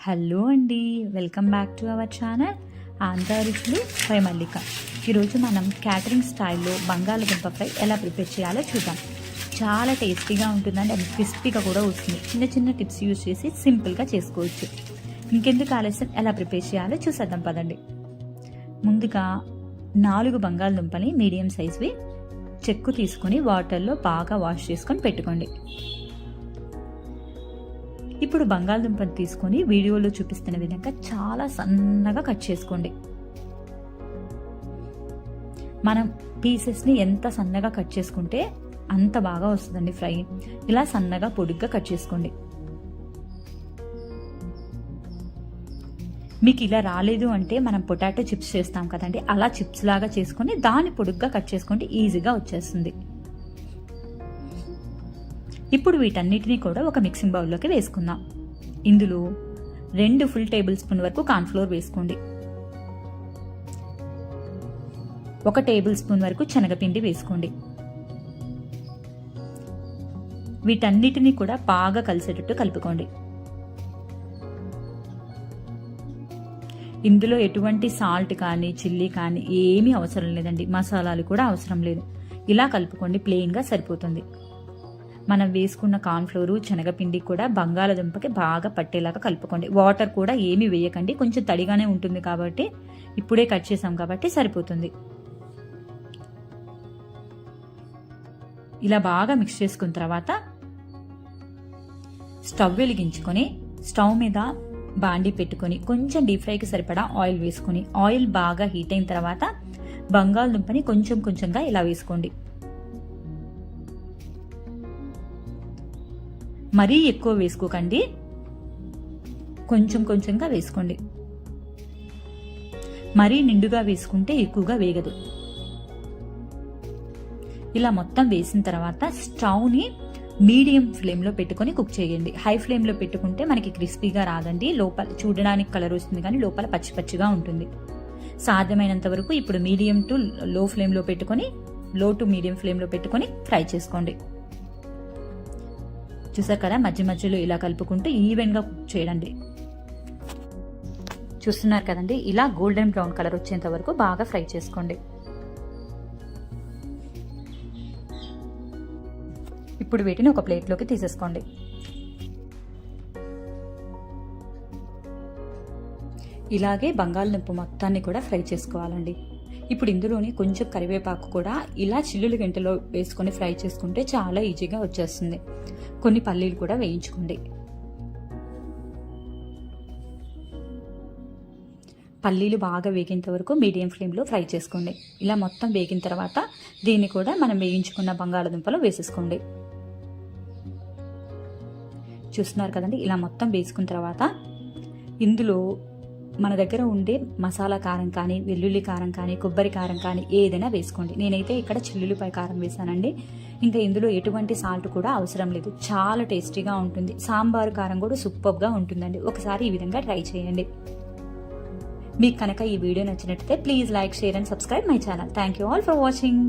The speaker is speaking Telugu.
హలో అండి, welcome back to our channel Andhra రుచులు బై మల్లిక. ఈరోజు మనం క్యాటరింగ్ స్టైల్లో బంగాళదుంప ఫ్రై ఎలా ప్రిపేర్ చేయాలో చూద్దాం. చాలా టేస్టీగా ఉంటుందండి, అది క్రిస్పీగా కూడా వస్తుంది. చిన్న చిన్న టిప్స్ యూజ్ చేసి సింపుల్గా చేసుకోవచ్చు. ఇంకెందుకు ఆలస్యం, ఎలా ప్రిపేర్ చేయాలో చూసేద్దాం పదండి. ముందుగా 4 బంగాళదుంపని మీడియం సైజ్వి చెక్కు తీసుకొని వాటర్లో బాగా వాష్ చేసుకొని పెట్టుకోండి. ఇప్పుడు బంగాళదుంపను తీసుకొని వీడియోలో చూపిస్తున్న విధంగా చాలా సన్నగా కట్ చేసుకోండి. మనం పీసెస్ని ఎంత సన్నగా కట్ చేసుకుంటే అంత బాగా వస్తుందండి ఫ్రై. ఇలా సన్నగా పొడుగ్గా కట్ చేసుకోండి. మీకు ఇలా రాలేదు అంటే మనం పొటాటో చిప్స్ చేస్తాం కదండి, అలా చిప్స్ లాగా చేసుకొని దాన్ని పొడుగ్గా కట్ చేసుకుంటే ఈజీగా వచ్చేస్తుంది. ఇప్పుడు వీటన్నిటినీ కూడా ఒక మిక్సింగ్ బౌల్లోకి వేసుకుందాం. ఇందులో 2 ఫుల్ టేబుల్ స్పూన్ వరకు కార్న్ఫ్లోర్ వేసుకోండి. 1 టేబుల్ స్పూన్ వరకు శనగపిండి వేసుకోండి. వీటన్నిటినీ కూడా బాగా కలిసేటట్టు కలుపుకోండి. ఇందులో ఎటువంటి సాల్ట్ కానీ చిల్లీ కానీ ఏమీ అవసరం లేదండి, మసాలాలు కూడా అవసరం లేదు. ఇలా కలుపుకోండి, ప్లెయిన్గా సరిపోతుంది. మనం వేసుకున్న కార్న్ఫ్లోరు శనగపిండి కూడా బంగాళదుంపకి బాగా పట్టేలాగా కలుపుకోండి. వాటర్ కూడా ఏమీ వేయకండి, కొంచెం తడిగానే ఉంటుంది కాబట్టి, ఇప్పుడే కట్ చేసాం కాబట్టి సరిపోతుంది. ఇలా బాగా మిక్స్ చేసుకున్న తర్వాత స్టవ్ వెలిగించుకొని స్టవ్ మీద బాండీ పెట్టుకొని కొంచెం డీప్ ఫ్రైకి సరిపడా ఆయిల్ వేసుకొని, ఆయిల్ బాగా హీట్ అయిన తర్వాత బంగాళదుంపని కొంచెం కొంచెంగా ఇలా వేసుకోండి. మరీ ఎక్కువ వేసుకోకండి, కొంచెం కొంచెంగా వేసుకోండి. మరీ నిండుగా వేసుకుంటే ఎక్కువగా వేగదు. ఇలా మొత్తం వేసిన తర్వాత స్టవ్ని మీడియం ఫ్లేమ్లో పెట్టుకొని కుక్ చేయండి. హై ఫ్లేమ్లో పెట్టుకుంటే మనకి క్రిస్పీగా రాదండి, లోపల చూడడానికి కలర్ వస్తుంది కానీ లోపల పచ్చి పచ్చిగా ఉంటుంది. సాధ్యమైనంత వరకు ఇప్పుడు మీడియం టు లో ఫ్లేమ్లో పెట్టుకొని, లో టు మీడియం ఫ్లేమ్లో పెట్టుకొని ఫ్రై చేసుకోండి. చూసారు కదా, మధ్య మధ్యలో ఇలా కలుపుకుంటూ ఈవెన్గా కుక్ చేయండి. చూస్తున్నారు కదండి, ఇలా గోల్డెన్ బ్రౌన్ కలర్ వచ్చేంత వరకు బాగా ఫ్రై చేసుకోండి. ఇప్పుడు వీటిని ఒక ప్లేట్లోకి తీసేసుకోండి. ఇలాగే బంగాళదుంప మొత్తాన్ని కూడా ఫ్రై చేసుకోవాలండి. ఇప్పుడు ఇందులోని కొంచెం కరివేపాకు కూడా ఇలా చిల్లులు గంటలో వేసుకొని ఫ్రై చేసుకుంటే చాలా ఈజీగా వచ్చేస్తుంది. కొన్ని పల్లీలు కూడా వేయించుకోండి. పల్లీలు బాగా వేగేంత వరకు మీడియం ఫ్లేమ్లో ఫ్రై చేసుకోండి. ఇలా మొత్తం వేగిన తర్వాత దీన్ని కూడా మనం వేయించుకున్న బంగాళదుంపలో వేసేసుకోండి. చూస్తున్నారు కదండి, ఇలా మొత్తం వేసుకున్న తర్వాత ఇందులో మన దగ్గర ఉండే మసాలా కారం కానీ, వెల్లుల్లి కారం కానీ, కొబ్బరి కారం కానీ ఏదైనా వేసుకోండి. నేనైతే ఇక్కడ చిల్లుల్లిపాయ కారం వేసానండి. ఇంకా ఇందులో ఎటువంటి సాల్ట్ కూడా అవసరం లేదు, చాలా టేస్టీగా ఉంటుంది. సాంబారు కారం కూడా సూపర్గా ఉంటుందండి. ఒకసారి ఈ విధంగా ట్రై చేయండి. మీకు కనుక ఈ వీడియో నచ్చినట్లయితే please like, share and subscribe my channel. Thank you all for watching.